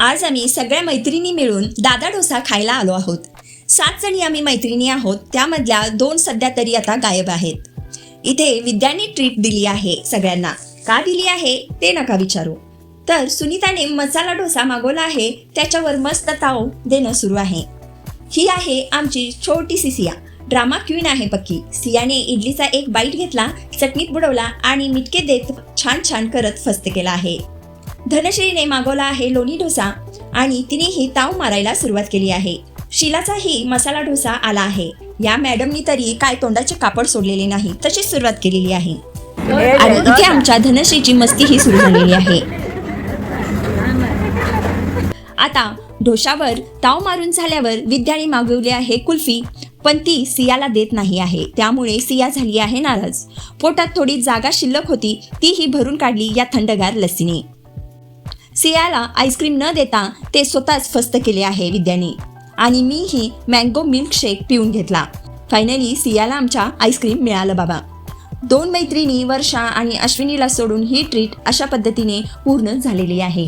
आज आम्ही सगळ्या मैत्रिणी मिळून दादा डोसा खायला आलो आहोत. 7 जणी आम्ही मैत्रिणी आहोत. त्यामधल्या 2 सध्या तरी आता गायब आहेत. इथे विद्याने ट्रीट दिली आहे सगळ्यांना. का दिली आहे ते नका विचारू. तर सुनीताने मसाला डोसा मागवला आहे. त्याच्यावर मस्त ताव देणं सुरू आहे. ही आहे आमची छोटीशी सिया. ड्रामा क्वीन आहे पक्की. सियाने इडलीचा एक बाईट घेतला, चटणीत बुडवला आणि मिटके देत छान छान करत फस्त केला आहे. धनश्रीने मागवला आहे लोणी डोसा आणि तिनेही ताव मारायला सुरुवात केली आहे. शीलाचाही मसाला डोसा आला आहे. या मॅडमनी तरी काय तोंडाचे कापड सोडलेले नाही, तशीच सुरुवात केलेली आहे. आणि इथे आमच्या धनश्रीची मस्तीही सुरू झालेली आहे. आता डोशावर ताव मारून झाल्यावर विद्याने मागवली आहे कुल्फी, पण ती सियाला देत नाही आहे. त्यामुळे सिया झाली आहे नाराज. पोटात थोडी जागा शिल्लक होती, तीही भरून काढली या थंडगार लस्सीने. सियाला आईस्क्रीम न देता ते स्वतःच फस्त केले आहे विद्याने. आणि मीही मँगो मिल्कशेक पिऊन घेतला. फायनली सियाला आमच्या आईस्क्रीम मिळालं बाबा. 2 मैत्रिणी वर्षा आणि अश्विनीला सोडून ही ट्रीट अशा पद्धतीने पूर्ण झालेली आहे.